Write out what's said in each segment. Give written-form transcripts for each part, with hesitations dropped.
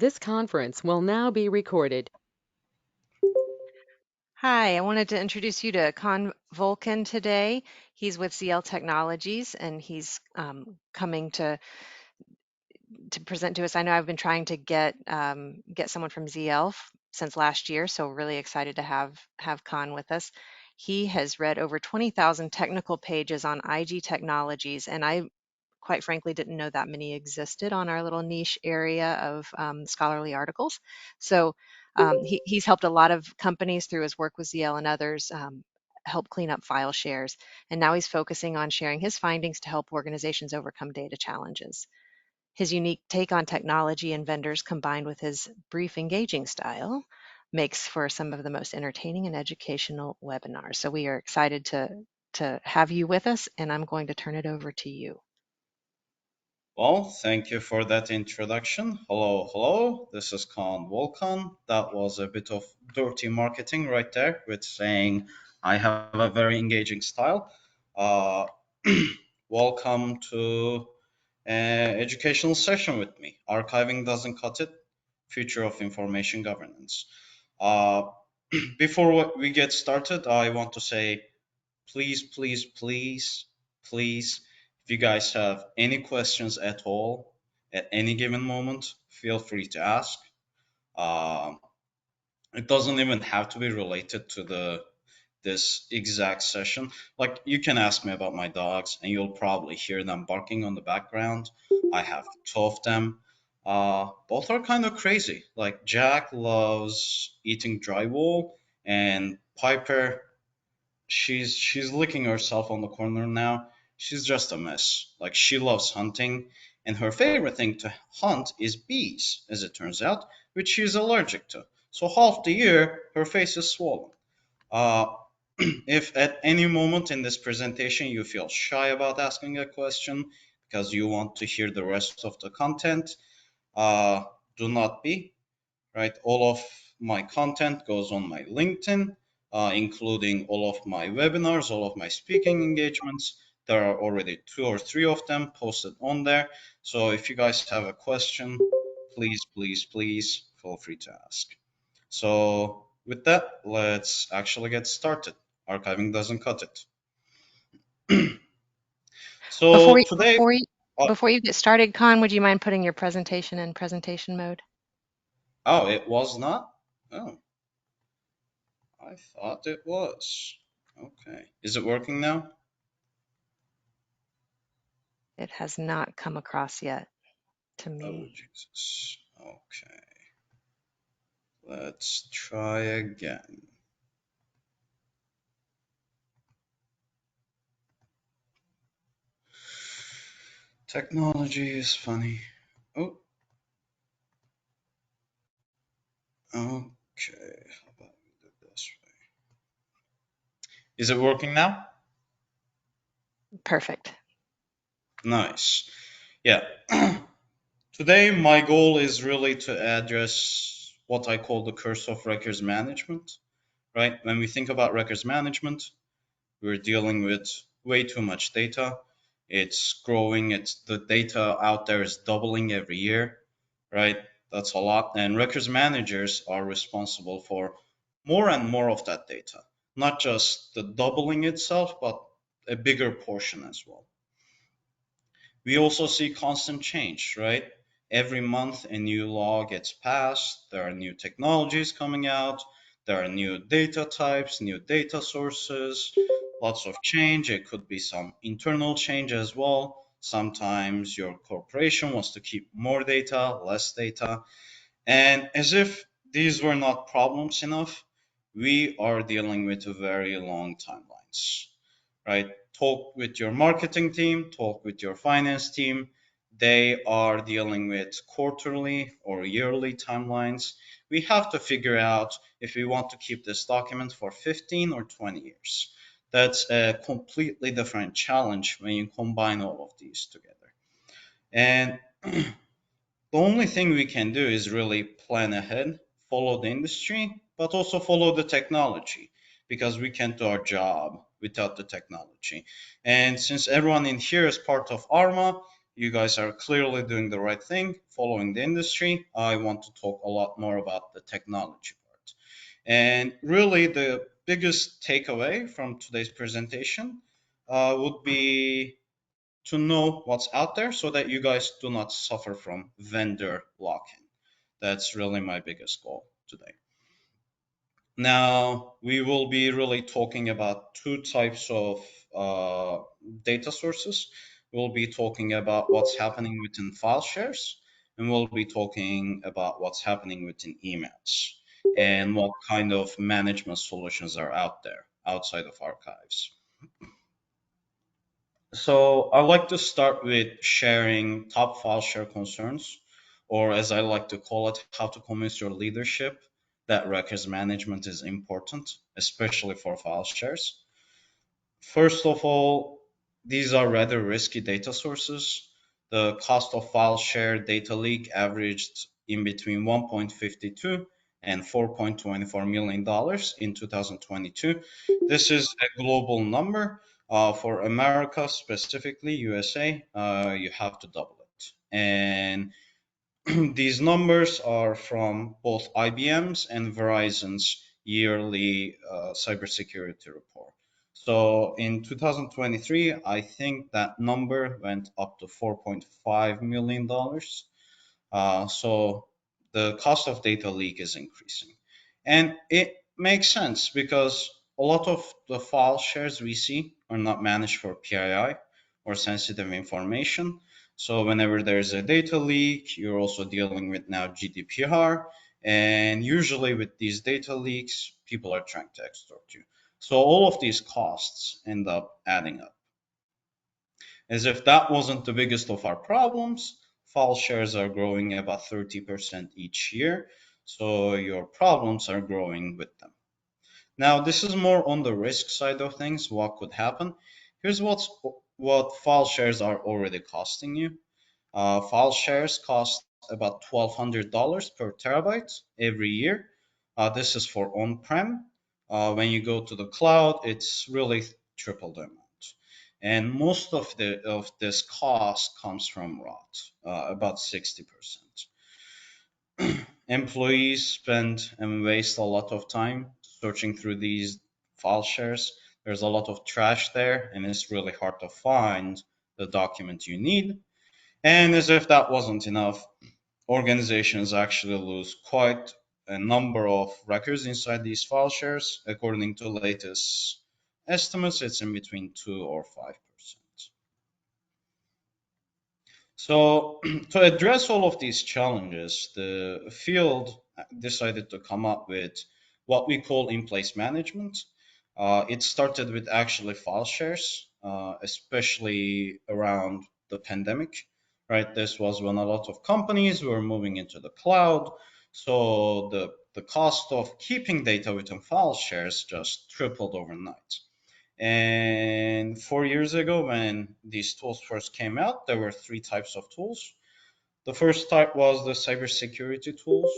This conference will now be recorded. Hi, I wanted to introduce you to Kaan Volkan today. He's with ZL Technologies and he's coming to present to us. I know I've been trying to get someone from ZL since last year, so really excited to have Kaan with us. He has read over 20,000 technical pages on IG technologies, and I quite frankly didn't know that many existed on our little niche area of scholarly articles. So he's helped a lot of companies through his work with ZL and others help clean up file shares. And now he's focusing on sharing his findings to help organizations overcome data challenges. His unique take on technology and vendors combined with his brief, engaging style makes for some of the most entertaining and educational webinars. So we are excited to have you with us, and I'm going to turn it over to you. Well, thank you for that introduction. Hello, hello. This is Kaan Volkan. That was a bit of dirty marketing right there with saying I have a very engaging style. Uh, Welcome to an educational session with me. Archiving doesn't cut it. Future of information governance. Uh, Before we get started, I want to say please, please, please, please, if you guys have any questions at all at any given moment, feel free to ask. Um, it doesn't even have to be related to the this exact session. Like you can ask me about my dogs, and you'll probably hear them barking on the background. I have two of them. Both are kind of crazy. Like Jack loves eating drywall, and Piper she's licking herself on the corner now. She's just a mess. Like she loves hunting, and her favorite thing to hunt is bees, as it turns out, which she's allergic to. So half the year her face is swollen. Uh, if at any moment in this presentation you feel shy about asking a question because you want to hear the rest of the content, uh, do not be right? All of my content goes on my LinkedIn, including all of my webinars, all of my speaking engagements. There are already two or three of them posted on there. So if you guys have a question, please, please, please feel free to ask. So with that, let's actually get started. Archiving doesn't cut it. Before So you, today, before you, uh, before you get started, Con, would you mind putting your presentation in presentation mode? oh, it was not? Oh, I thought it was. Okay. Is it working now? It has not come across yet to Oh, me. Jesus. Okay. Let's try again. Technology is funny. Oh, okay. How about we do it this way? Is it working now? Perfect. Nice. Yeah. Today, my goal is really to address what I call the curse of records management, right? When we think about records management, we're dealing with way too much data. It's growing. It's the data out there is doubling every year, right? That's a lot. And records managers are responsible for more and more of that data, not just the doubling itself, but a bigger portion as well. We also see constant change, right? Every month a new law gets passed, there are new technologies coming out, there are new data types, new data sources, lots of change. It could be some internal change as well. Sometimes your corporation wants to keep more data, less data. And as if these were not problems enough, we are dealing with very long timelines, right? Talk with your marketing team, talk with your finance team. They are dealing with quarterly or yearly timelines. We have to figure out if we want to keep this document for 15 or 20 years. That's a completely different challenge when you combine all of these together. And the only thing we can do is really plan ahead, follow the industry, but also follow the technology because we can't do our job without the technology. And since everyone in here is part of ARMA, you guys are clearly doing the right thing, following the industry. I want to talk a lot more about the technology part. And really, the biggest takeaway from today's presentation would be to know what's out there so that you guys do not suffer from vendor lock-in. That's really my biggest goal today. Now, we will be really talking about two types of uh, data sources. We'll be talking about what's happening within file shares, and we'll be talking about what's happening within emails and what kind of management solutions are out there outside of archives. So I like to start with sharing top file share concerns, or as I like to call it, how to convince your leadership that records management is important, especially for file shares. First of all, these are rather risky data sources. The cost of file share data leak averaged in between 1.52 and $4.24 million in 2022. This is a global number. For America, specifically USA, you have to double it. And these numbers are from both IBM's and Verizon's yearly cybersecurity report. So in 2023, I think that number went up to $4.5 million. So the cost of data leak is increasing. And it makes sense because a lot of the file shares we see are not managed for PII or sensitive information. So whenever there's a data leak, you're also dealing with now GDPR. And usually with these data leaks, people are trying to extort you. So all of these costs end up adding up. As if that wasn't the biggest of our problems, file shares are growing about 30% each year, so your problems are growing with them. Now, this is more on the risk side of things, what could happen. Here's what file shares are already costing you. File shares cost about $1,200 per terabyte every year. This is for on-prem. When you go to the cloud, it's really triple the amount. And most of this cost comes from rot, about 60%. Employees spend and waste a lot of time searching through these file shares. There's a lot of trash there, and it's really hard to find the document you need. And as if that wasn't enough, organizations actually lose quite a number of records inside these file shares. According to latest estimates, it's in between 2 or 5%. So, to address all of these challenges, the field decided to come up with what we call in-place management. It started with actually file shares, especially around the pandemic, right? This was when a lot of companies were moving into the cloud. So the cost of keeping data within file shares just tripled overnight. And 4 years ago, when these tools first came out, there were three types of tools. The first type was the cybersecurity tools,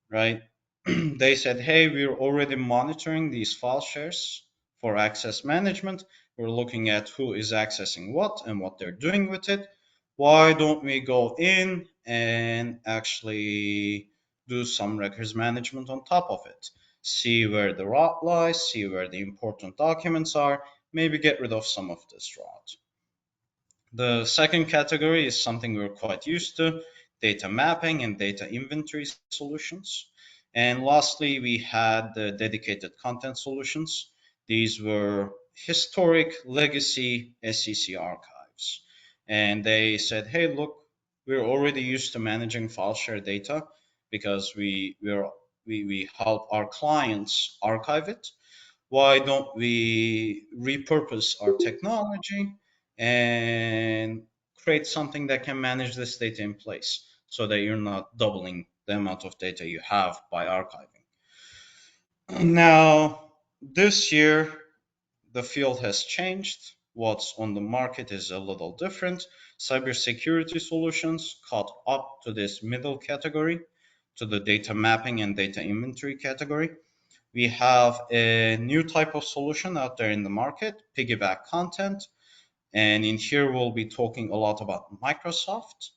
right? They said, hey, we're already monitoring these file shares for access management. We're looking at who is accessing what and what they're doing with it. Why don't we go in and actually do some records management on top of it? See where the rot lies, see where the important documents are, maybe get rid of some of this rot. The second category is something we're quite used to, data mapping and data inventory solutions. And lastly, we had the dedicated content solutions. These were historic legacy SEC archives. And they said, hey, look, we're already used to managing file share data because we help our clients archive it. Why don't we repurpose our technology and create something that can manage this data in place so that you're not doubling the amount of data you have by archiving? Now, this year, the field has changed. What's on the market is a little different. Cybersecurity solutions caught up to this middle category, to the data mapping and data inventory category. We have a new type of solution out there in the market, piggyback content. And in here, we'll be talking a lot about Microsoft,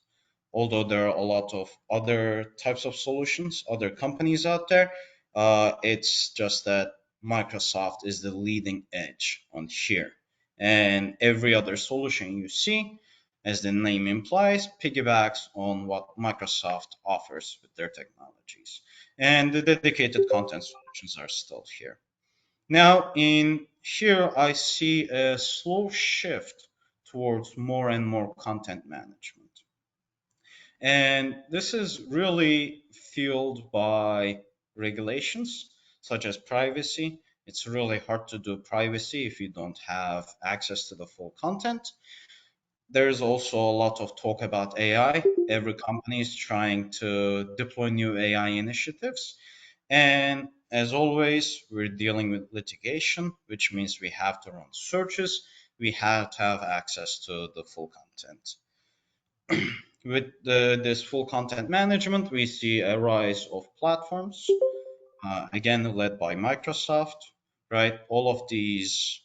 although there are a lot of other types of solutions, other companies out there. It's just that Microsoft is the leading edge on here. And every other solution you see, as the name implies, piggybacks on what Microsoft offers with their technologies. And the dedicated content solutions are still here. Now, in here, I see a slow shift towards more and more content management. And this is really fueled by regulations such as privacy. It's really hard to do privacy if you don't have access to the full content. There's also a lot of talk about AI. Every company is trying to deploy new AI initiatives. And as always, we're dealing with litigation, which means we have to run searches. We have to have access to the full content. With this full content management, we see a rise of platforms, again, led by Microsoft, right? All of these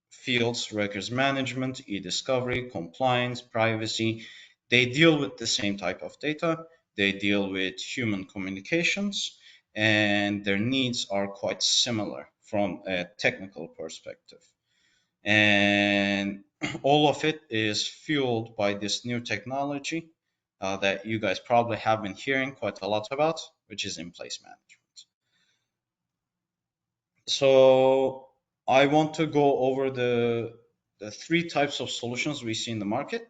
fields, records management, e-discovery, compliance, privacy, they deal with the same type of data. They deal with human communications, and their needs are quite similar from a technical perspective. And all of it is fueled by this new technology that you guys probably have been hearing quite a lot about, which is in-place management. So I want to go over the three types of solutions we see in the market.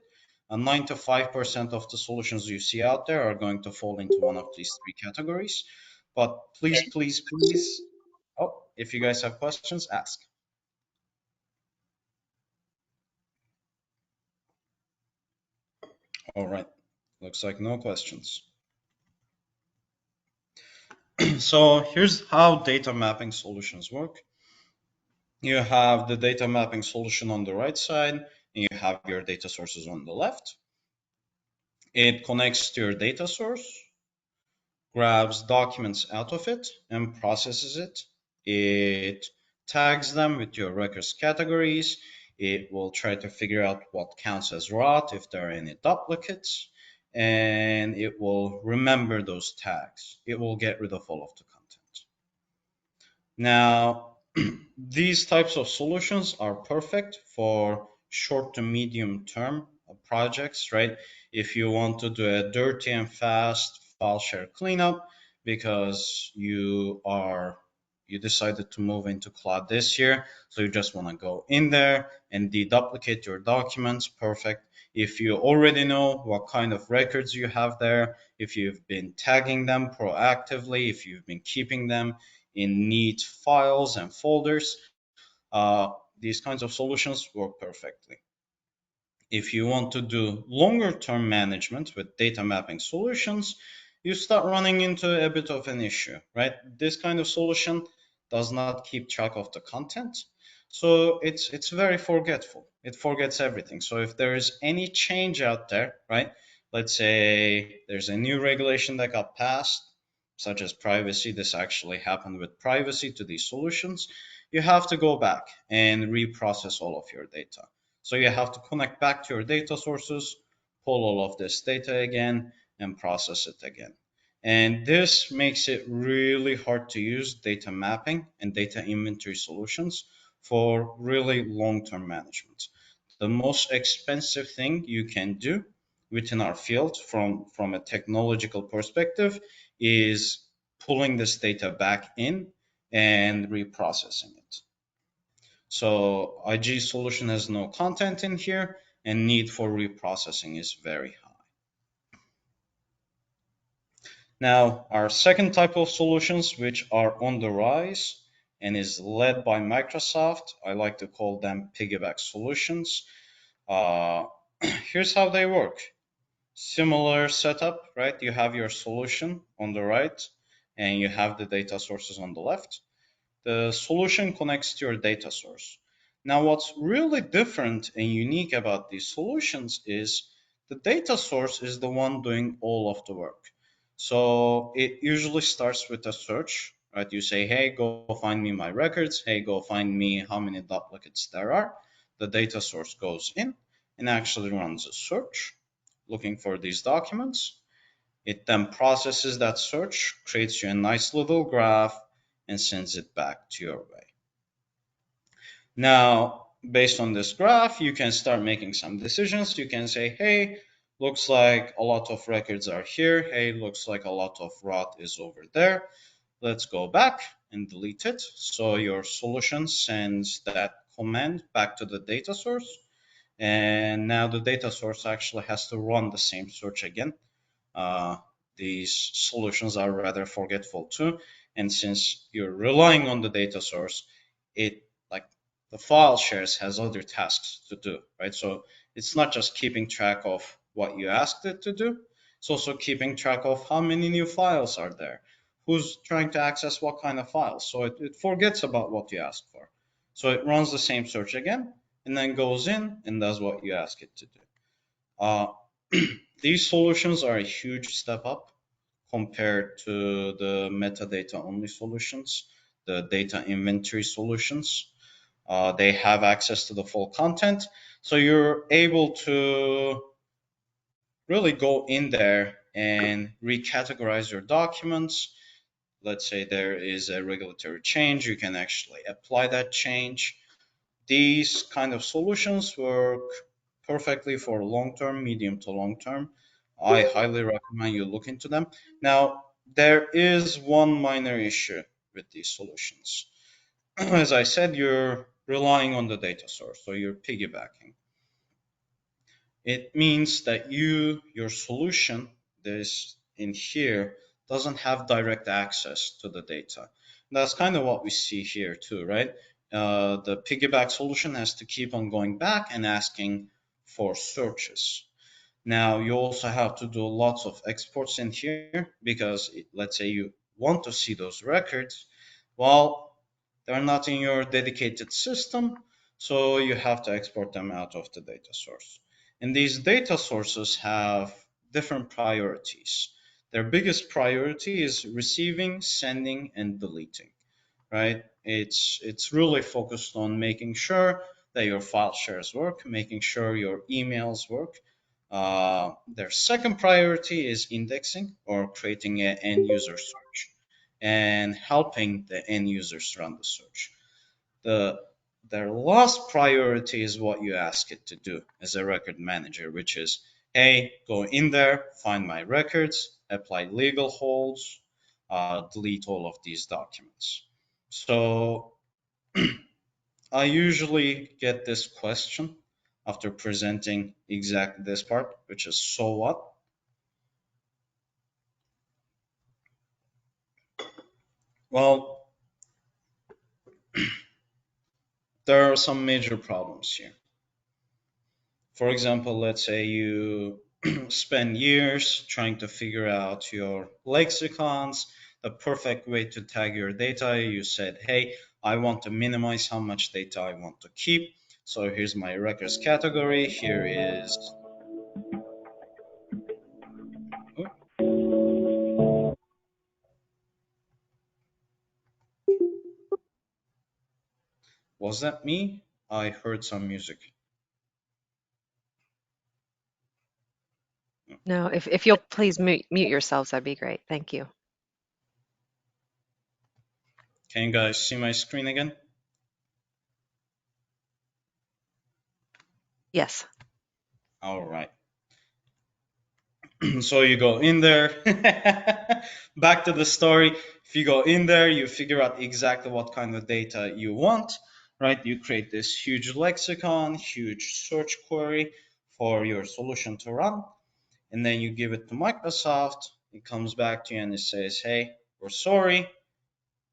95% of the solutions you see out there are going to fall into one of these three categories. But please, please, please, oh, if you guys have questions, ask. All right, looks like no questions. So here's how data mapping solutions work. You have the data mapping solution on the right side, and you have your data sources on the left. It connects to your data source, grabs documents out of it, and processes it. It tags them with your records categories. It will try to figure out what counts as rot, if there are any duplicates, and it will remember those tags. It will get rid of all of the content. Now, these types of solutions are perfect for short to medium term projects, right? If you want to do a dirty and fast file share cleanup because you decided to move into cloud this year, so you just want to go in there and deduplicate your documents, perfect. If you already know what kind of records you have there, if you've been tagging them proactively, if you've been keeping them in neat files and folders, these kinds of solutions work perfectly. If you want to do longer term management with data mapping solutions, you start running into a bit of an issue, right? This kind of solution does not keep track of the content. So it's very forgetful. It forgets everything. So if there is any change out there, right? Let's say there's a new regulation that got passed, such as privacy. This actually happened with privacy to these solutions. You have to go back and reprocess all of your data. So you have to connect back to your data sources, pull all of this data again, and process it again. And this makes it really hard to use data mapping and data inventory solutions for really long-term management. The most expensive thing you can do within our field from a technological perspective is pulling this data back in and reprocessing it. So IG solution has no content in here, and need for reprocessing is very high. Now, our second type of solutions, which are on the rise and is led by Microsoft, I like to call them piggyback solutions. Here's how they work. Similar setup, right? You have your solution on the right, and you have the data sources on the left. The solution connects to your data source. Now, what's really different and unique about these solutions is the data source is the one doing all of the work. So it usually starts with a search, right? You say, hey, go find me my records. Hey, go find me how many duplicates there are. the data source goes in and actually runs a search looking for these documents. It then processes that search, creates you a nice little graph, and sends it back to your way. Now, based on this graph, you can start making some decisions. You can say, hey, looks like a lot of records are here. Hey, looks like a lot of rot is over there. Let's go back and delete it. So your solution sends that command back to the data source. And now the data source actually has to run the same search again. Uh, these solutions are rather forgetful too. And since you're relying on the data source, it like the file shares has other tasks to do, right? So it's not just keeping track of what you asked it to do. It's also keeping track of how many new files are there, who's trying to access what kind of files. So it forgets about what you asked for. So it runs the same search again and then goes in and does what you ask it to do. Uh, these solutions are a huge step up compared to the metadata only solutions, the data inventory solutions. They have access to the full content. So you're able to really go in there and recategorize your documents. Let's say there is a regulatory change, you can actually apply that change. These kind of solutions work perfectly for long-term, medium to long-term. I highly recommend you look into them. Now, there is one minor issue with these solutions. As I said, you're relying on the data source, so you're piggybacking. It means that your solution, this in here, doesn't have direct access to the data. That's kind of what we see here too, right? The piggyback solution has to keep on going back and asking for searches. Now, you also have to do lots of exports in here because let's say you want to see those records. Well, they're not in your dedicated system, so you have to export them out of the data source. And these data sources have different priorities. Their biggest priority is receiving, sending, and deleting, right? It's really focused on making sure that your file shares work, making sure your emails work. Their second priority is indexing or creating an end user search and helping the end users run the search. The their last priority is what you ask it to do as a record manager, which is, hey, go in there, find my records, apply legal holds, delete all of these documents. So I usually get this question after presenting exactly this part, which is so what? Well, there are some major problems here. For example, let's say you spend years trying to figure out your lexicons, the perfect way to tag your data. You said, hey, I want to minimize how much data I want to keep. So here's my records category. Here is, oh, was that me? I heard some music. No, if you'll please mute yourselves, that'd be great. Thank you. Can you guys see my screen again? Yes. All right. So you go in there. Back to the story. If you go in there, you figure out exactly what kind of data you want, right? You create this huge lexicon, huge search query for your solution to run. And then you give it to Microsoft. It comes back to you and it says, hey, we're sorry.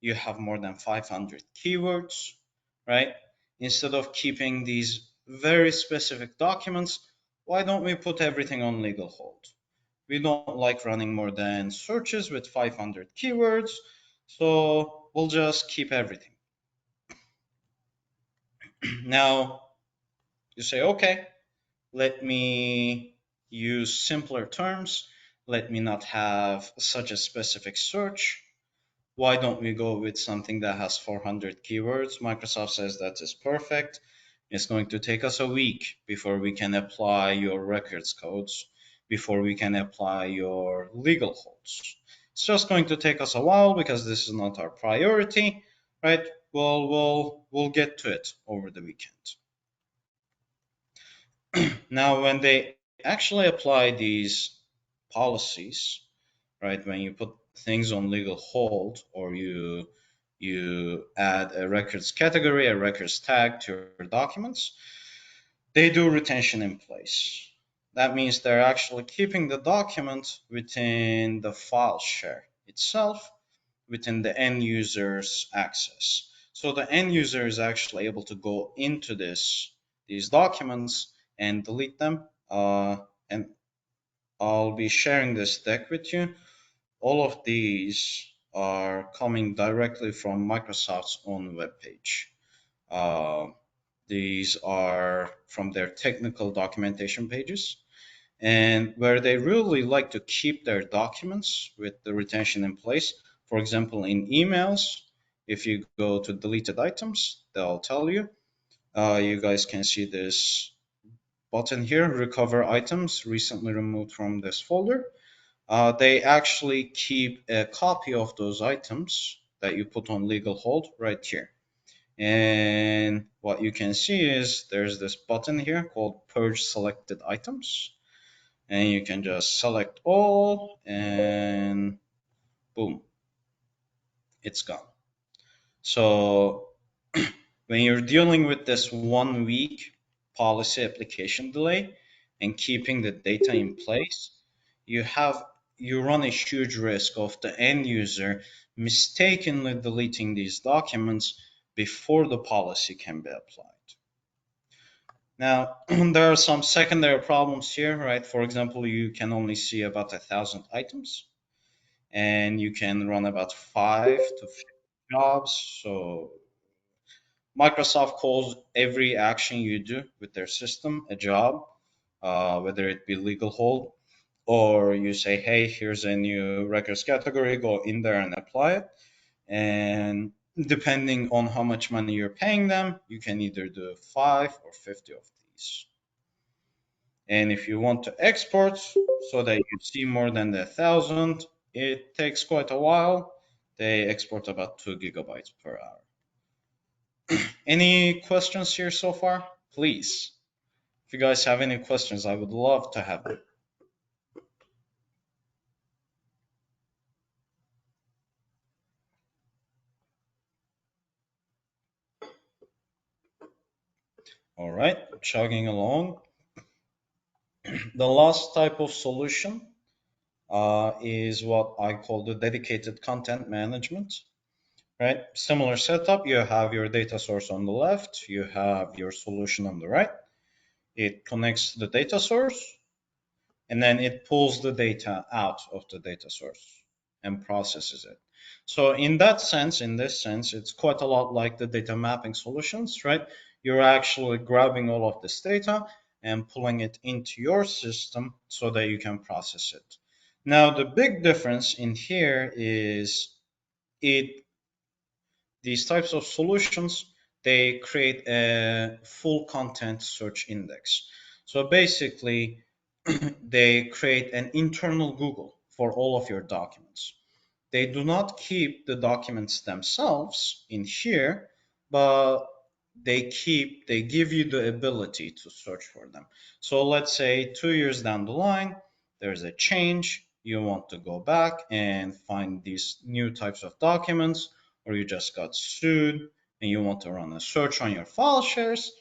You have more than 500 keywords, right? Instead of keeping these very specific documents, why don't we put everything on legal hold? We don't like running more than searches with 500 keywords, so we'll just keep everything. Now, you say, okay, let me use simpler terms. Let me not have such a specific search. Why don't we go with something that has 400 keywords? Microsoft says that is perfect. It's going to take us a week before we can apply your records codes, before we can apply your legal holds. It's just going to take us a while because this is not our priority, right? We'll get to it over the weekend. Now, when they actually apply these policies, right? When you put things on legal hold, or you add a records category, a records tag to your documents, they do retention in place. That means they're actually keeping the document within the file share itself, within the end user's access. So the end user is actually able to go into these documents and delete them. And I'll be sharing this deck with you. All of these are coming directly from Microsoft's own webpage. Uh, these are from their technical documentation pages, and where they really like to keep their documents with the retention in place. For example, in emails, if you go to deleted items, they'll tell you. You guys can see this button here, recover items recently removed from this folder. They actually keep a copy of those items that you put on legal hold right here. And what you can see is there's this button here called Purge Selected Items. And you can just select all and boom, it's gone. So when you're dealing with this 1 week policy application delay and keeping the data in place, you run a huge risk of the end user mistakenly deleting these documents before the policy can be applied. Now, there are some secondary problems here, right? For example, you can only see about 1,000 items, and you can run about 5 to 50 jobs. So Microsoft calls every action you do with their system a job, whether it be legal hold, or you say, hey, here's a new records category, go in there and apply it. And depending on how much money you're paying them, you can either do 5 or 50 of these. And if you want to export so that you see more than the 1,000, it takes quite a while. They export about 2 gigabytes per hour. Any questions here so far? Please. If you guys have any questions, I would love to have them. All right, chugging along. The last type of solution is what I call the dedicated content management. Right? Similar setup. You have your data source on the left. You have your solution on the right. It connects to the data source, and then it pulls the data out of the data source and processes it. So in this sense, it's quite a lot like the data mapping solutions, right? You're actually grabbing all of this data and pulling it into your system so that you can process it. Now, the big difference in here is it these types of solutions, they create a full content search index. So basically, they create an internal Google for all of your documents. They do not keep the documents themselves in here, but they give you the ability to search for them. So let's say 2 years down the line, there's a change, you want to go back and find these new types of documents, or you just got sued and you want to run a search on your file shares,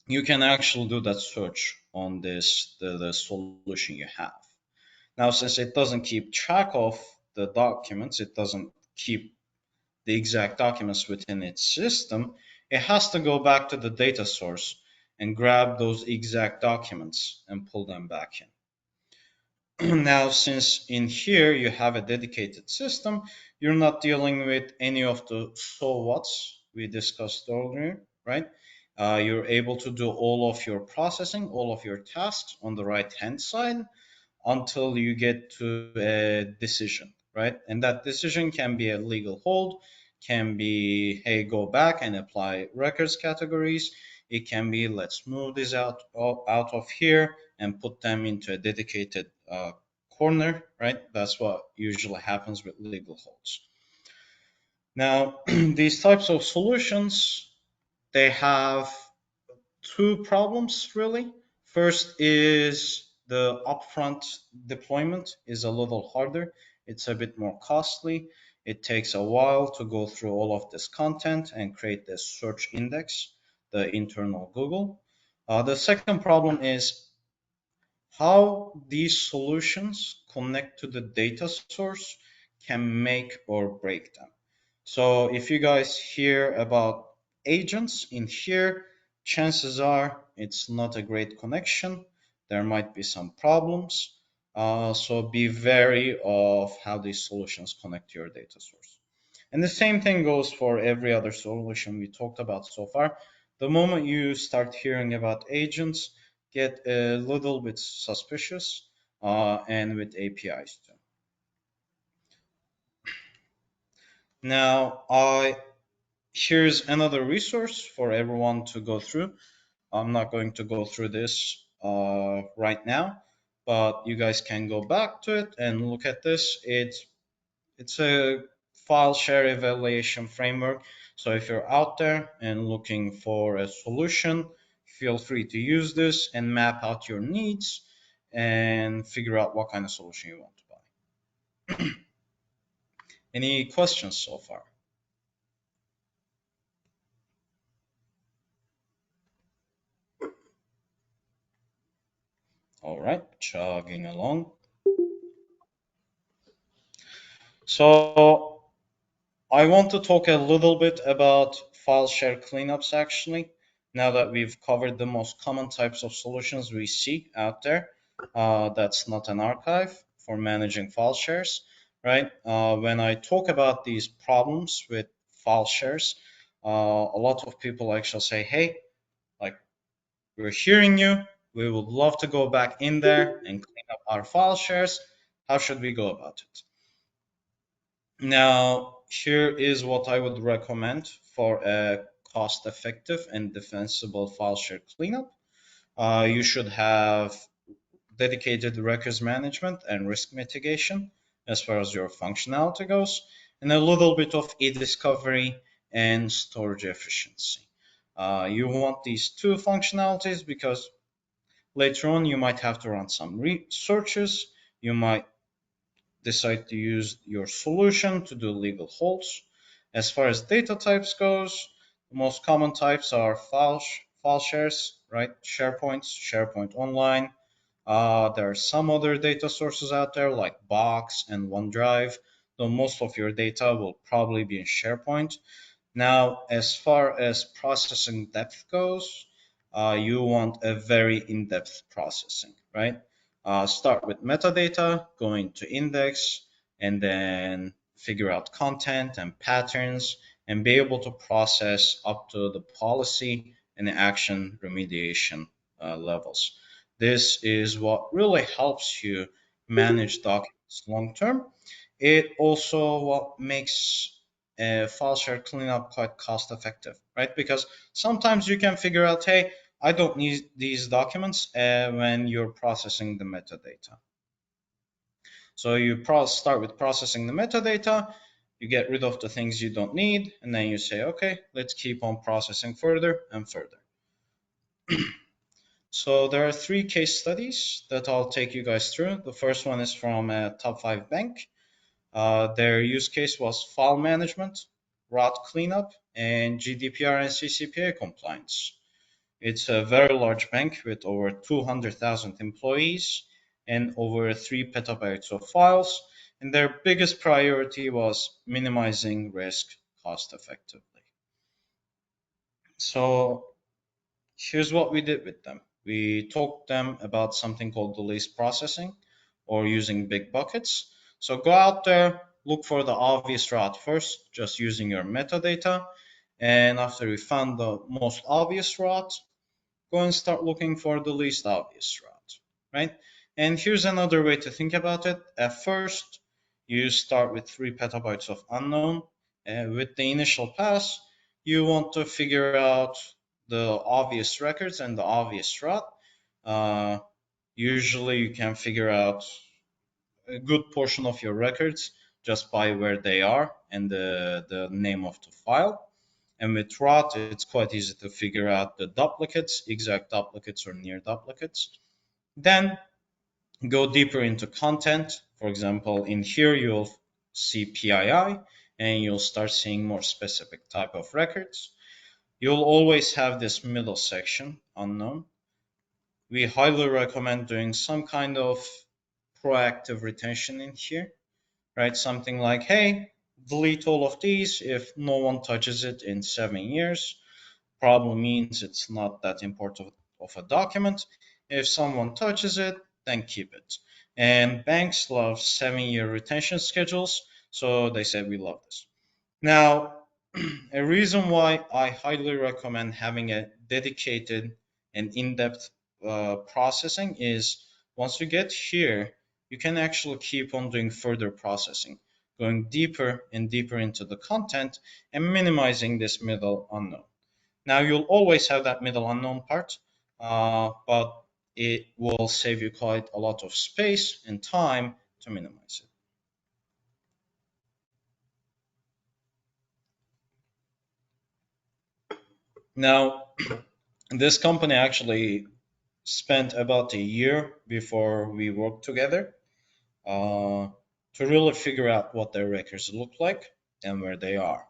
you can actually do that search on the solution you have. Now, since it doesn't keep track of the documents, it doesn't keep the exact documents within its system, it has to go back to the data source and grab those exact documents and pull them back in. Now, since in here you have a dedicated system, you're not dealing with any of the so whats we discussed earlier, right? You're able to do all of your processing, all of your tasks on the right hand side until you get to a decision, right? And that decision can be a legal hold, can be, hey, go back and apply records categories. It can be, let's move these out of here and put them into a dedicated corner, right? That's what usually happens with legal holds. Now, these types of solutions, they have two problems really. First is the upfront deployment is a little harder. It's a bit more costly. It takes a while to go through all of this content and create this search index, the internal Google. The second problem is how these solutions connect to the data source can make or break them. So if you guys hear about agents in here, chances are it's not a great connection. There might be some problems. So be wary of how these solutions connect to your data source. And the same thing goes for every other solution we talked about so far. The moment you start hearing about agents, get a little bit suspicious, and with APIs too. Now, here's another resource for everyone to go through. I'm not going to go through this right now, but you guys can go back to it and look at this. It's a file share evaluation framework. So if you're out there and looking for a solution, feel free to use this and map out your needs and figure out what kind of solution you want to buy. Any questions so far? All right, chugging along. So I want to talk a little bit about file share cleanups actually. Now that we've covered the most common types of solutions we see out there, that's not an archive for managing file shares, right? When I talk about these problems with file shares, a lot of people actually say, hey, like, we're hearing you. We would love to go back in there and clean up our file shares. How should we go about it? Now, here is what I would recommend for a cost-effective and defensible file share cleanup. You should have dedicated records management and risk mitigation as far as your functionality goes, and a little bit of e-discovery and storage efficiency. You want these two functionalities because later on you might have to run some searches. You might decide to use your solution to do legal holds. As far as data types goes, the most common types are file shares, right? SharePoint Online. There are some other data sources out there like Box and OneDrive, though most of your data will probably be in SharePoint. Now, as far as processing depth goes, you want a very in-depth processing, right? Start with metadata, go into index, and then figure out content and patterns, and be able to process up to the policy and action remediation levels. This is what really helps you manage documents long term. It also what makes file share cleanup quite cost effective, right? Because sometimes you can figure out, hey, I don't need these documents when you're processing the metadata. So you start with processing the metadata, you get rid of the things you don't need, and then you say, okay, let's keep on processing further and further. So there are three case studies that I'll take you guys through. The first one is from a top 5 bank. Their use case was file management, route cleanup, and GDPR and CCPA compliance. It's a very large bank with over 200,000 employees and over 3 petabytes of files, and their biggest priority was minimizing risk cost effectively. So here's what we did with them. We talked them about something called the least processing or using big buckets. So go out there, look for the obvious route first, just using your metadata. And after you found the most obvious route, go and start looking for the least obvious route, right? And here's another way to think about it. At first, you start with 3 petabytes of unknown. With the initial pass, you want to figure out the obvious records and the obvious route. Uh, Usually, you can figure out a good portion of your records just by where they are and the name of the file. And with route, it's quite easy to figure out the duplicates, exact duplicates or near duplicates. Then go deeper into content. For example, in here, you'll see PII and you'll start seeing more specific type of records. You'll always have this middle section, unknown. We highly recommend doing some kind of proactive retention in here, right? Something like, hey, delete all of these if no one touches it in 7 years. Probably means it's not that important of a document. If someone touches it, then keep it. And banks love 7 year retention schedules, so they said we love this. Now, a reason why I highly recommend having a dedicated and in-depth processing is once you get here, you can actually keep on doing further processing, going deeper and deeper into the content and minimizing this middle unknown. Now, you'll always have that middle unknown part, but it will save you quite a lot of space and time to minimize it. Now, this company actually spent about a year before we worked together uh, to really figure out what their records look like and where they are.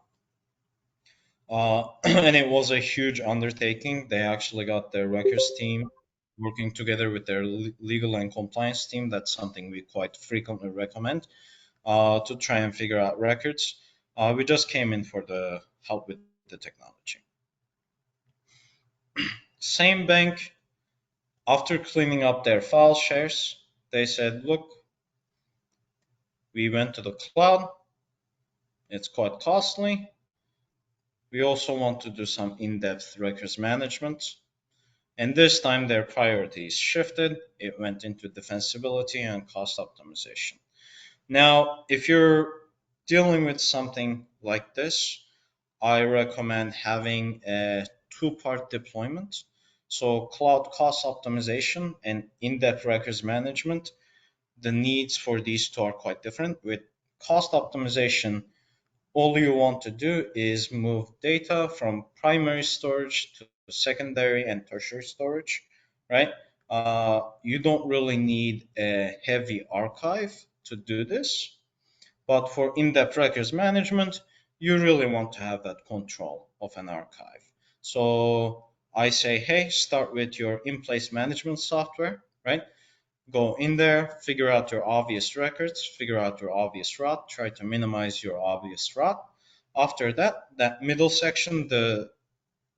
And it was a huge undertaking. They actually got their records team working together with their legal and compliance team. That's something we quite frequently recommend to try and figure out records. We just came in for the help with the technology. Same bank, after cleaning up their file shares, they said, look, we went to the cloud. It's quite costly. We also want to do some in-depth records management. And this time their priorities shifted. It went into defensibility and cost optimization. Now, if you're dealing with something like this, I recommend having a two-part deployment. So cloud cost optimization and in-depth records management, the needs for these two are quite different. With cost optimization, all you want to do is move data from primary storage to secondary and tertiary storage, right? You don't really need a heavy archive to do this, but for in-depth records management, you really want to have that control of an archive. So I say, hey, start with your in-place management software, right? Go in there, figure out your obvious records, figure out your obvious route, try to minimize your obvious route. After that, that middle section, the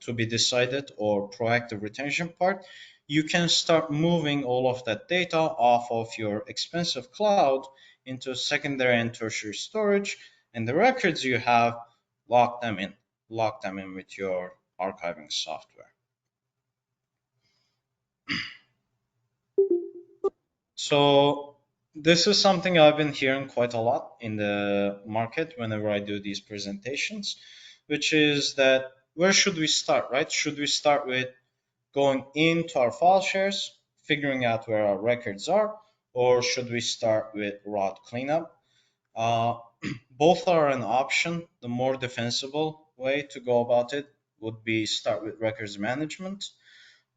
to be decided or proactive retention part, you can start moving all of that data off of your expensive cloud into secondary and tertiary storage, and the records you have, lock them in. Lock them in with your archiving software. So this is something I've been hearing quite a lot in the market whenever I do these presentations, which is that where should we start, right? Should we start with going into our file shares, figuring out where our records are, or should we start with route cleanup? Uh, Both are an option. The more defensible way to go about it would be start with records management,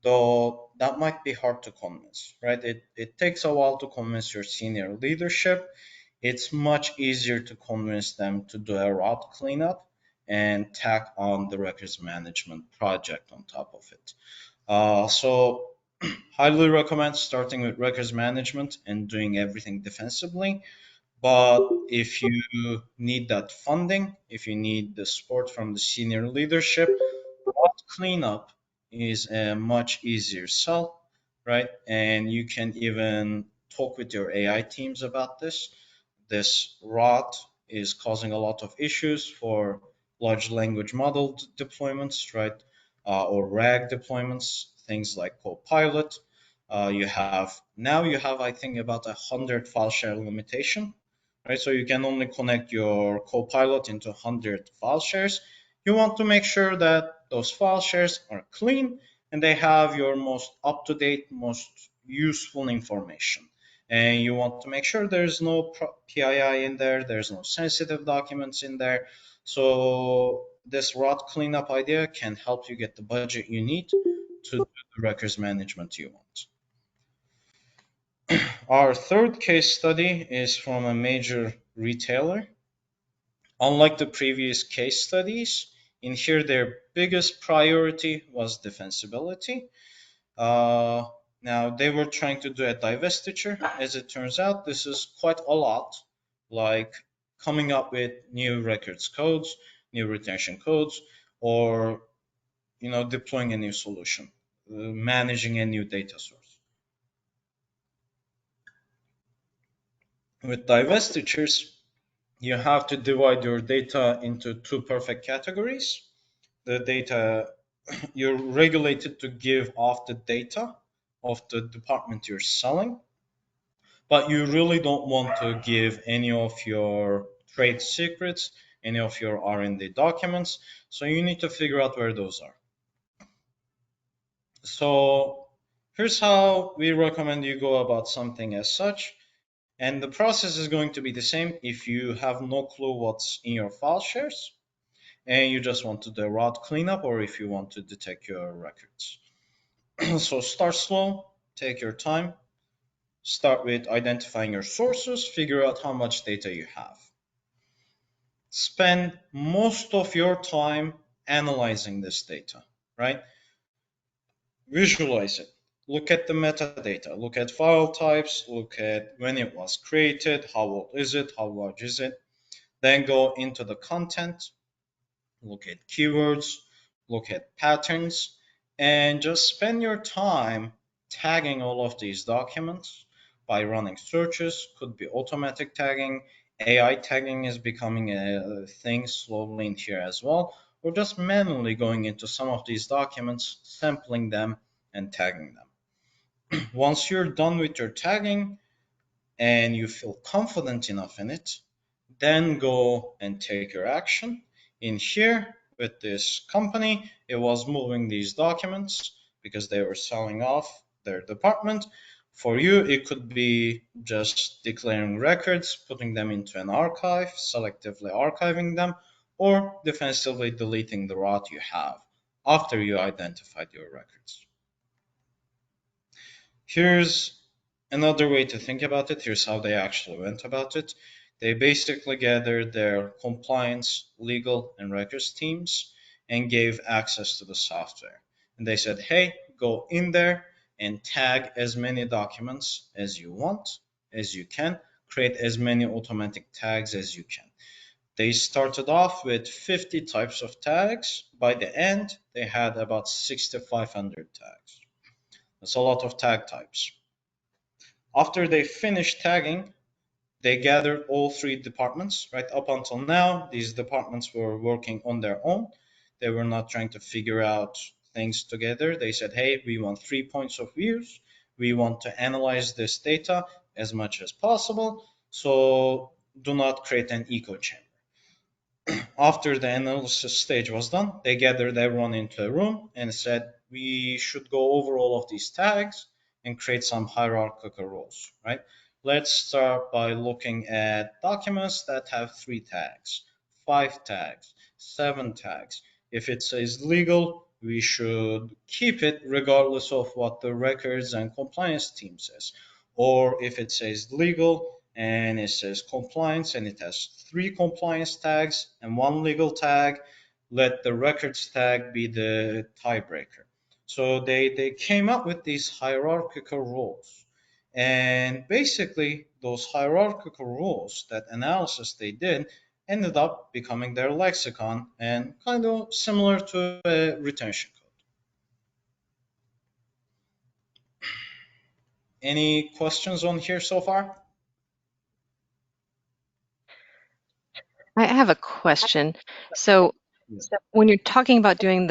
though that might be hard to convince, right? It takes a while to convince your senior leadership. It's much easier to convince them to do a route cleanup and tack on the records management project on top of it. So highly recommend starting with records management and doing everything defensively. But if you need that funding, if you need the support from the senior leadership, route cleanup is a much easier sell, right? And you can even talk with your AI teams about this. This route is causing a lot of issues for large language model deployments, right? Or RAG deployments, things like Copilot. You have, I think, about 100 file share limitation, right? So you can only connect your Copilot into 100 file shares. You want to make sure that those file shares are clean and they have your most up-to-date, most useful information. And you want to make sure there's no PII in there, there's no sensitive documents in there. So this ROT cleanup idea can help you get the budget you need to do the records management you want. Our third case study is from a major retailer. Unlike the previous case studies, in here their biggest priority was defensibility. Uh, Now they were trying to do a divestiture. As it turns out, this is quite a lot, like coming up with new records codes, new retention codes, or deploying a new solution, managing a new data source. With divestitures, you have to divide your data into two perfect categories. The data, you're regulated to give off the data of the department you're selling, but you really don't want to give any of your trade secrets, any of your R&D documents. So you need to figure out where those are. So here's how we recommend you go about something as such. And the process is going to be the same if you have no clue what's in your file shares and you just want to do a route cleanup, or if you want to detect your records. So start slow, take your time, start with identifying your sources, figure out how much data you have. Spend most of your time analyzing this data, right? Visualize it. Look at the metadata, look at file types, look at when it was created, how old is it, how large is it. Then go into the content, look at keywords, look at patterns, and just spend your time tagging all of these documents by running searches. Could be automatic tagging. AI tagging is becoming a thing slowly in here as well, or just manually going into some of these documents, sampling them, and tagging them. Once you're done with your tagging and you feel confident enough in it, then go and take your action. In here, with this company, it was moving these documents because they were selling off their department. For you, it could be just declaring records, putting them into an archive, selectively archiving them, or defensively deleting the route you have after you identified your records. Here's another way to think about it. Here's how they actually went about it. They basically gathered their compliance, legal, and records teams and gave access to the software. And they said, hey, go in there and tag as many documents as you want, as you can, create as many automatic tags as you can. They started off with 50 types of tags. By the end, they had about 6,500 tags. That's a lot of tag types. After they finished tagging, they gathered all three departments. Right up until now, these departments were working on their own. They were not trying to figure out things together. They said, hey, we want 3 points of views. We want to analyze this data as much as possible. So do not create an echo chamber. After the analysis stage was done, they gathered everyone into a room and said, we should go over all of these tags and create some hierarchical roles, right? Let's start by looking at documents that have 3 tags, 5 tags, 7 tags. If it says legal, we should keep it regardless of what the records and compliance team says. Or if it says legal, and it says compliance and it has 3 compliance tags and 1 legal tag, let the records tag be the tiebreaker. So they came up with these hierarchical rules. And basically, those hierarchical rules, that analysis they did, ended up becoming their lexicon and kind of similar to a retention code. Any questions on here so far? I have a question. So when you're talking about doing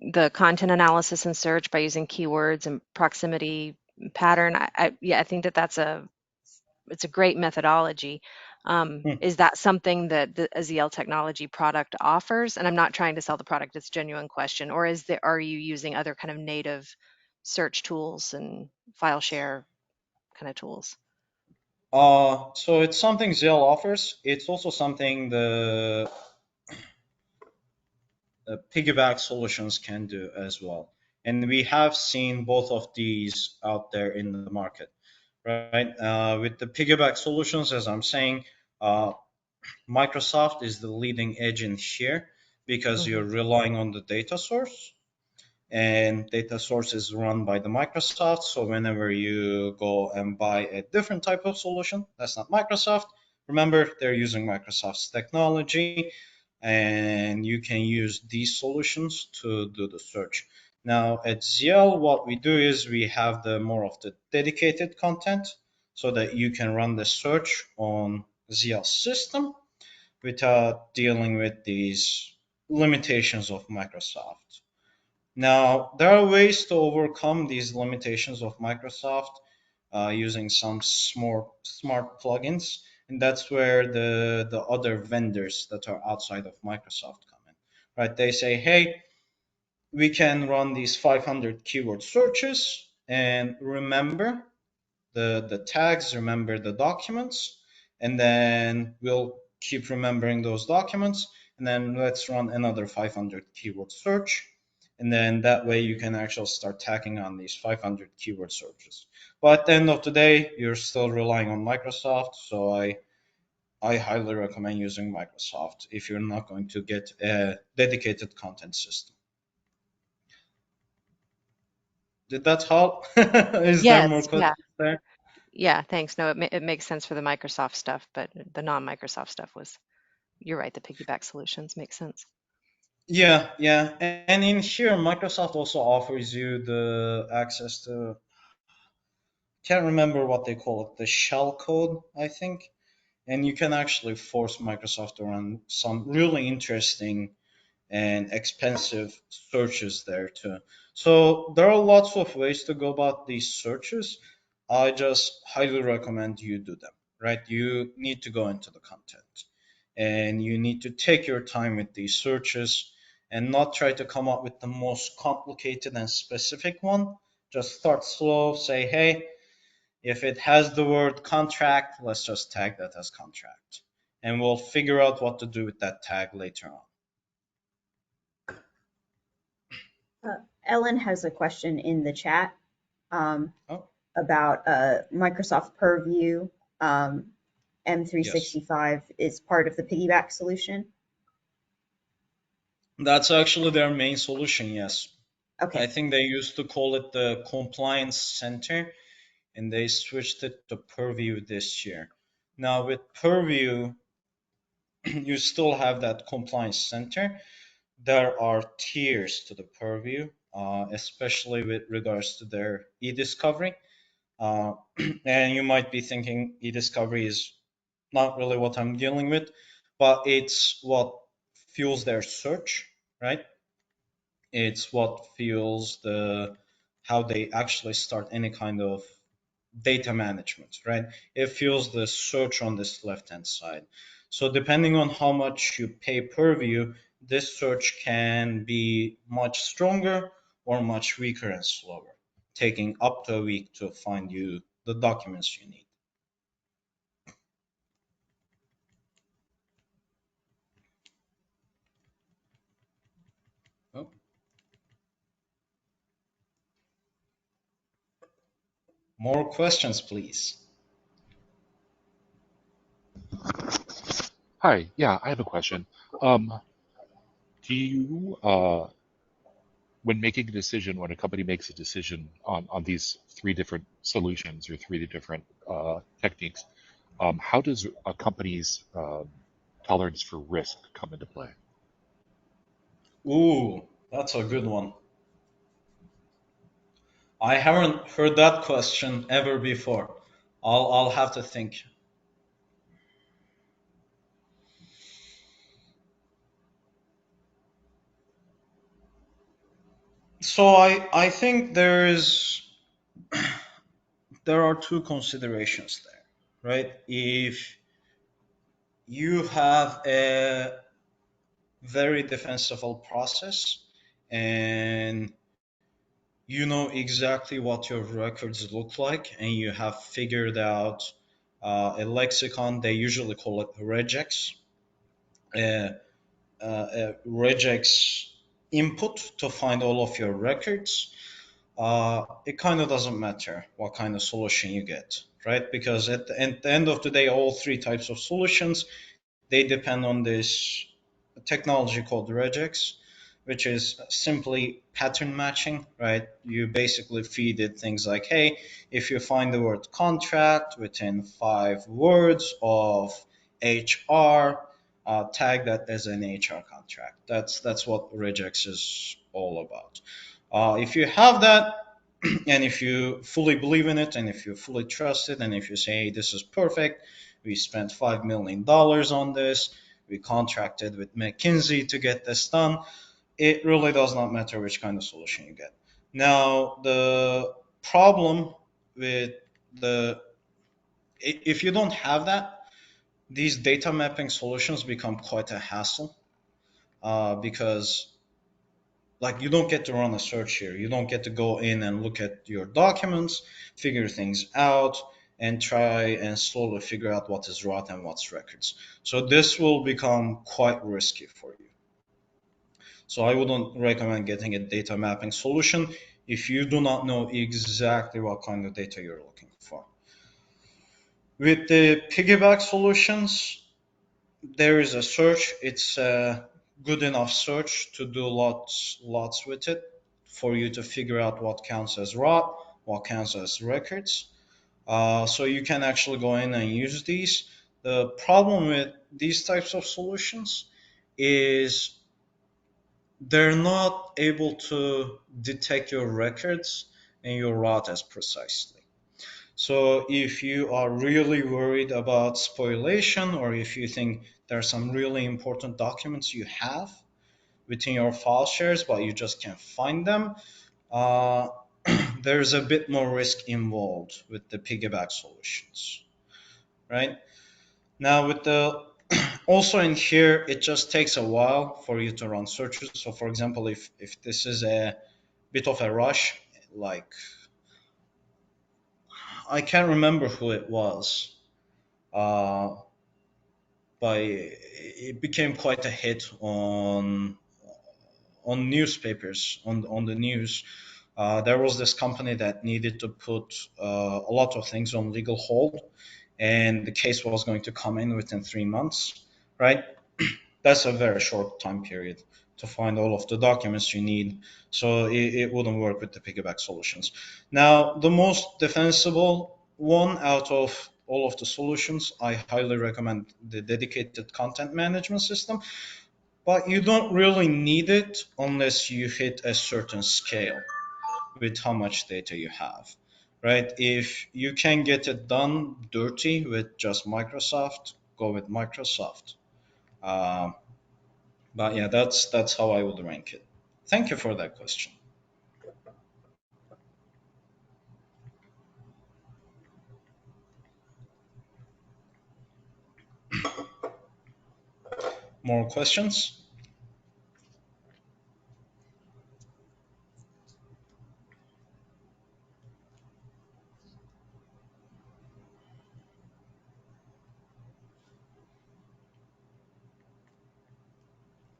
the content analysis and search by using keywords and proximity pattern, I think that it's a great methodology. Is that something that the ZL technology product offers? And I'm not trying to sell the product, it's a genuine question. Or are you using other kind of native search tools and file share kind of tools? So it's something Zelle offers. It's also something the piggyback solutions can do as well. And we have seen both of these out there in the market, right? With the piggyback solutions, as I'm saying, uh, Microsoft is the leading edge in here because Hmm. you're relying on the data source, and data source is run by the Microsoft. So whenever you go and buy a different type of solution that's not Microsoft, remember they're using Microsoft's technology, and you can use these solutions to do the search. Now at ZL, what we do is we have the more of the dedicated content so that you can run the search on ZL system without dealing with these limitations of Microsoft. Now, there are ways to overcome these limitations of Microsoft using some smart plugins, and that's where the other vendors that are outside of Microsoft come in. Right? They say, hey, we can run these 500 keyword searches, and remember the tags, remember the documents, and then we'll keep remembering those documents, and then let's run another 500 keyword search, and then that way you can actually start tacking on these 500 keyword searches. But at the end of the day, you're still relying on Microsoft, so I highly recommend using Microsoft if you're not going to get a dedicated content system. Did that help? Is there more Yes, yeah, questions there? yeah, thanks. No, it makes sense for the Microsoft stuff, but the non-Microsoft stuff was, you're right, the piggyback solutions make sense. Yeah, yeah. And in here, Microsoft also offers you the access to, can't remember what they call it, the shell code, I think. And you can actually force Microsoft to run some really interesting and expensive searches there too. So there are lots of ways to go about these searches. I just highly recommend you do them, right? You need to go into the content and you need to take your time with these searches and not try to come up with the most complicated and specific one. Just start slow, say, hey, if it has the word contract, let's just tag that as contract. And we'll figure out what to do with that tag later on. Ellen has a question in the chat um, Oh, about Microsoft Purview. yes. M365 is part of the piggyback solution. That's actually their main solution, yes. I Okay. think they used to call it the Compliance Center, and they switched it to Purview this year. Now, with Purview, you still have that Compliance Center. There are tiers to the Purview, especially with regards to their e-discovery. Uh, and you might be thinking e-discovery is not really what I'm dealing with, but it's what fuels their search, right? It's what fuels the how they actually start any kind of data management, right? It fuels the search on this left hand side. So depending on how much you pay per view, this search can be much stronger or much weaker and slower, taking up to a week to find you the documents you need. Oh, more questions, please. Hi, yeah, I have a question. Do you, when making a decision, when a company makes a decision on these three different solutions or three different techniques, how does a company's tolerance for risk come into play? Ooh, that's a good one. I haven't heard that question ever before. I'll have to think. So I think there are two considerations there, right? If you have a very defensible process, and you know exactly what your records look like, and you have figured out a lexicon. They usually call it regex, a regex input to find all of your records. It kind of doesn't matter what kind of solution you get, right? Because at the end of the day, all three types of solutions, they depend on this technology called regex, which is simply pattern matching, right? You basically feed it things like, hey, if you find the word contract within 5 words of HR, tag that as an HR contract. That's what regex is all about. If you have that, and if you fully believe in it, and if you fully trust it, and if you say, hey, this is perfect, we spent $5 million on this, we contracted with McKinsey to get this done, it really does not matter which kind of solution you get. Now, the problem with the if you don't have that, these data mapping solutions become quite a hassle, because like you don't get to run a search here. You don't get to go in and look at your documents, figure things out, and try and slowly figure out what is rot and what's records. So this will become quite risky for you. So I wouldn't recommend getting a data mapping solution if you do not know exactly what kind of data you're looking for. With the piggyback solutions, there is a search. It's a good enough search to do lots with it for you to figure out what counts as raw, what counts as records. So you can actually go in and use these. The problem with these types of solutions is they're not able to detect your records and your route as precisely. So if you are really worried about spoliation, or if you think there are some really important documents you have within your file shares but you just can't find them, uh, there's a bit more risk involved with the piggyback solutions, right? Now with the also in here, it just takes a while for you to run searches. So for example, if this is a bit of a rush, like I can't remember who it was, uh, but it became quite a hit on newspapers, on the news. There was this company that needed to put a lot of things on legal hold, and the case was going to come in within 3 months, right? That's a very short time period to find all of the documents you need. So it wouldn't work with the piggyback solutions. Now, the most defensible one out of all of the solutions, I highly recommend the dedicated content management system, but you don't really need it unless you hit a certain scale with how much data you have, right? If you can get it done dirty with just Microsoft, go with Microsoft. Um, but yeah, that's how I would rank it. Thank you for that question. More questions?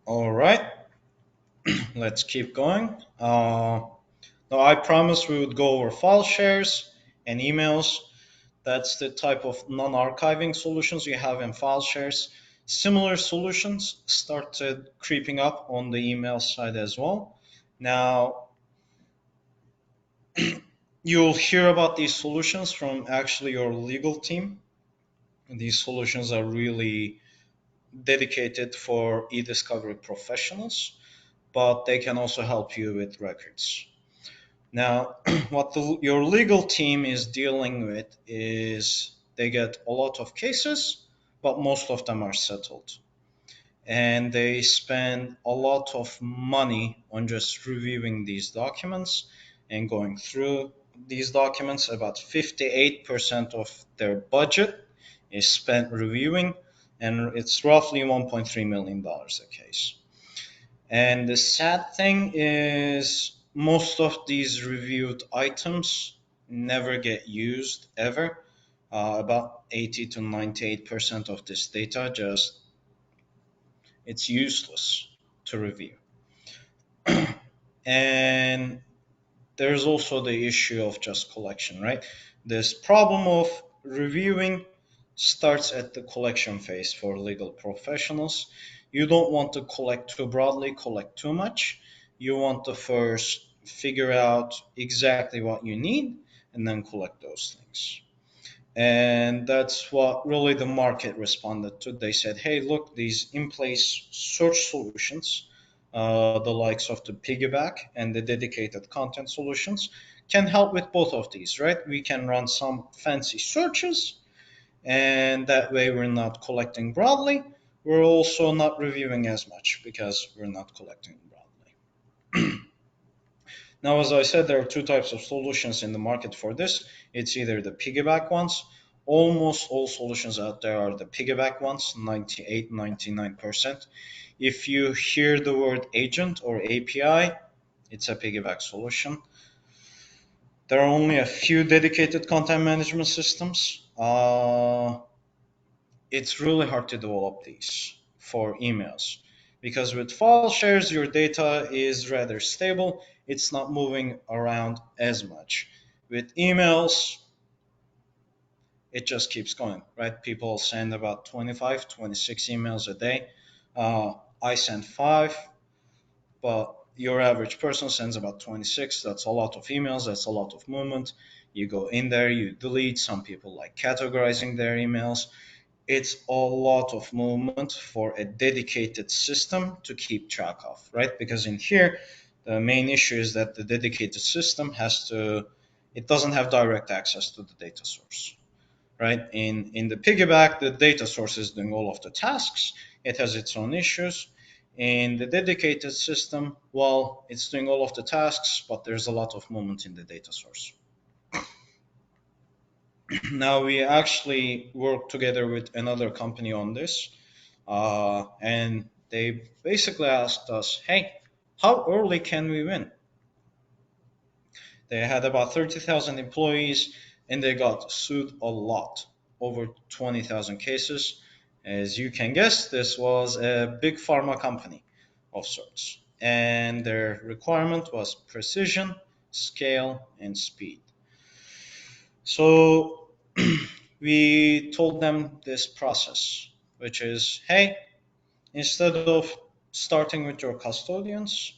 All right, let's keep going. Now I promised we would go over file shares and emails. That's the type of non-archiving solutions you have in file shares. Similar solutions started creeping up on the email side as well. Now, you'll hear about these solutions from actually your legal team. These solutions are really dedicated for e-discovery professionals, but they can also help you with records. Now, what your legal team is dealing with is they get a lot of cases, but most of them are settled. And they spend a lot of money on just reviewing these documents and going through these documents. About 58% of their budget is spent reviewing, and it's roughly $1.3 million a case. And the sad thing is, most of these reviewed items never get used ever. About 80 to 98% of this data just it's useless to review. And there's also the issue of just collection, right? This problem of reviewing starts at the collection phase for legal professionals. You don't want to collect too broadly, collect too much. You want to first figure out exactly what you need and then collect those things. And that's what really the market responded to. They said, hey, look, these in place search solutions, the likes of the piggyback and the dedicated content solutions, can help with both of these, right? We can run some fancy searches, and that way we're not collecting broadly. We're also not reviewing as much because we're not collecting broadly. Now, as I said, there are two types of solutions in the market for this. It's either the piggyback ones. Almost all solutions out there are the piggyback ones, 98, 99%. If you hear the word agent or API, it's a piggyback solution. There are only a few dedicated content management systems. It's really hard to develop these for emails because with file shares, your data is rather stable. It's not moving around as much. With emails, it just keeps going, right? People send about 25, 26 emails a day. I send 5, but your average person sends about 26. That's a lot of emails. That's a lot of movement. You go in there, you delete. Some people like categorizing their emails. It's a lot of movement for a dedicated system to keep track of, right? Because in here, the main issue is that the dedicated system it doesn't have direct access to the data source, right? In the piggyback, the data source is doing all of the tasks. It has its own issues. In the dedicated system, well, it's doing all of the tasks, but there's a lot of movement in the data source. Now, we actually work together with another company on this, and they basically asked us, hey, how early can we win? They had about 30,000 employees, and they got sued a lot, over 20,000 cases. As you can guess, this was a big pharma company of sorts, and their requirement was precision, scale, and speed. So we told them this process, which is, hey, instead of starting with your custodians,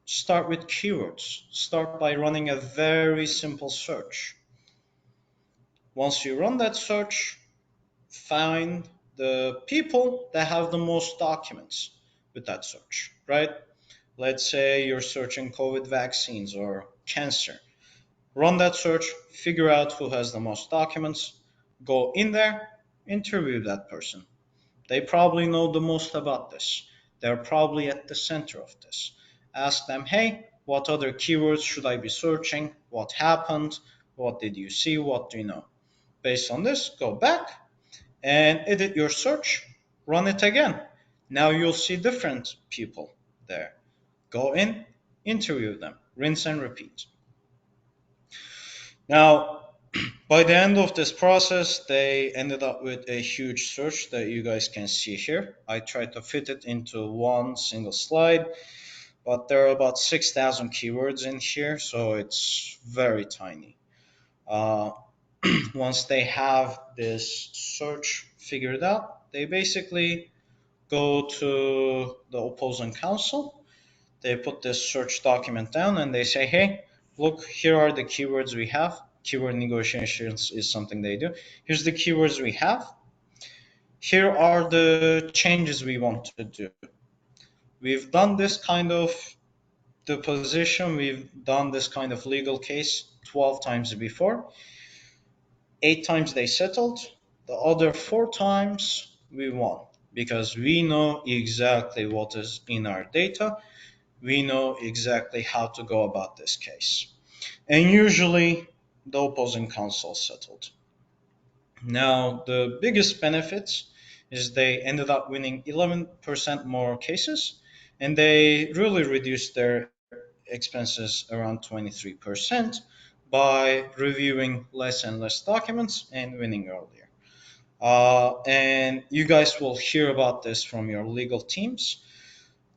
start with keywords. Start by running a very simple search. Once you run that search, find the people that have the most documents with that search, right? Let's say you're searching COVID vaccines or cancer. Run that search, figure out who has the most documents, go in there, interview that person. They probably know the most about this. They're probably at the center of this. Ask them, hey, what other keywords should I be searching? What happened? What did you see? What do you know? Based on this, go back and edit your search, run it again. Now you'll see different people there. Go in, interview them, rinse and repeat. Now, by the end of this process, they ended up with a huge search that you guys can see here. I tried to fit it into one single slide, but there are about 6,000 keywords in here, so it's very tiny. Once they have this search figured out, they basically go to the opposing counsel. They put this search document down and they say, hey, look, here are the keywords we have. Keyword negotiations is something they do. Here's the keywords we have. Here are the changes we want to do. We've done this kind of deposition, we've done this kind of legal case 12 times before. 8 times they settled. The other 4 times we won because we know exactly what is in our data. We know exactly how to go about this case. And usually the opposing counsel settled. Now, the biggest benefit is they ended up winning 11% more cases, and they really reduced their expenses around 23% by reviewing less and less documents and winning earlier. And you guys will hear about this from your legal teams.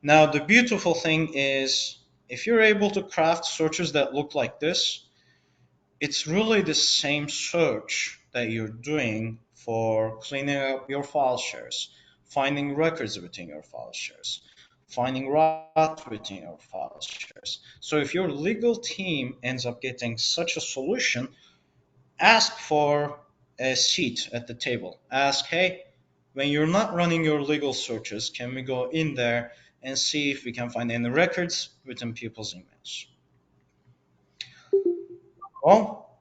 Now, the beautiful thing is if you're able to craft searches that look like this, it's really the same search that you're doing for cleaning up your file shares, finding records within your file shares, finding rot within your file shares. So if your legal team ends up getting such a solution, ask for a seat at the table. Ask, hey, when you're not running your legal searches, can we go in there and see if we can find any records within people's emails? Well,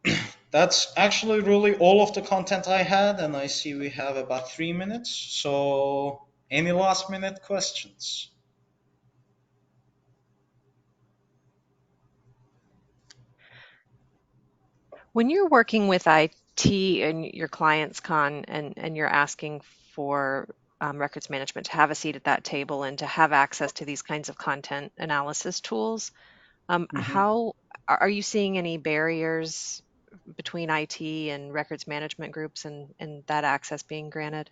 that's actually really all of the content I had, and I see we have about 3 minutes. So, any last minute questions? When you're working with IT and your clients, Con, and you're asking for records management to have a seat at that table and to have access to these kinds of content analysis tools, Mhm. how are you seeing any barriers between IT and records management groups and that access being granted?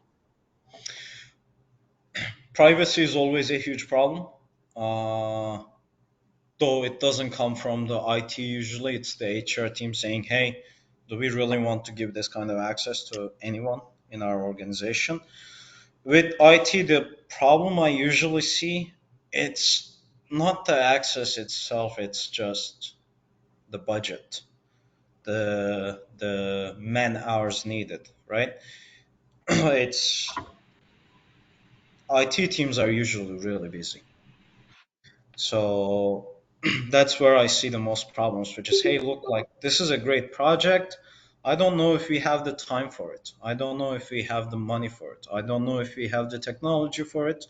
Privacy is always a huge problem. Uh, though it doesn't come from the IT usually, it's the HR team saying, hey, do we really want to give this kind of access to anyone in our organization? With IT, the problem I usually see, it's not the access itself, it's just the budget, the man hours needed, right? It's IT teams are usually really busy. So that's where I see the most problems, which is, hey, look, like this is a great project. I don't know if we have the time for it. I don't know if we have the money for it. I don't know if we have the technology for it.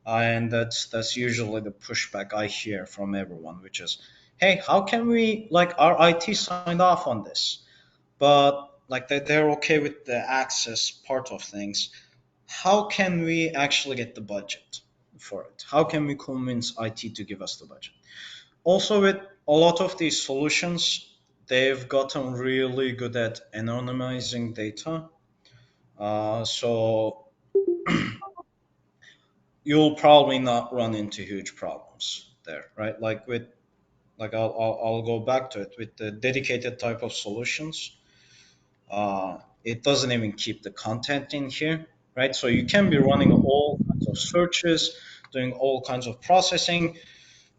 And that's usually the pushback I hear from everyone, which is, hey, how can we like our IT signed off on this, but like they're okay with the access part of things. How can we actually get the budget for it? How can we convince IT to give us the budget? Also, with a lot of these solutions, they've gotten really good at anonymizing data. So you'll probably not run into huge problems there, right? Like with like I'll go back to it with the dedicated type of solutions. It doesn't even keep the content in here, right? So you can be running all kinds of searches, doing all kinds of processing.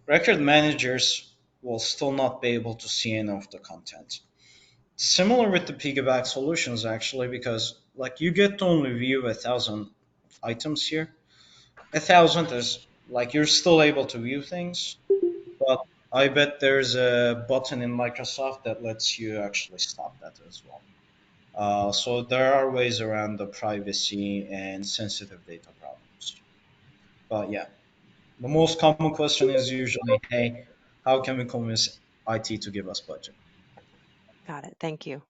Record managers will still not be able to see any of the content. Similar with the piggyback solutions, actually, because like you get to only view 1,000 items here. 1,000 is like you're still able to view things, but I bet there's a button in Microsoft that lets you actually stop that as well. So there are ways around the privacy and sensitive data problems. But yeah, the most common question is usually, hey, how can we convince IT to give us budget? Got it. Thank you.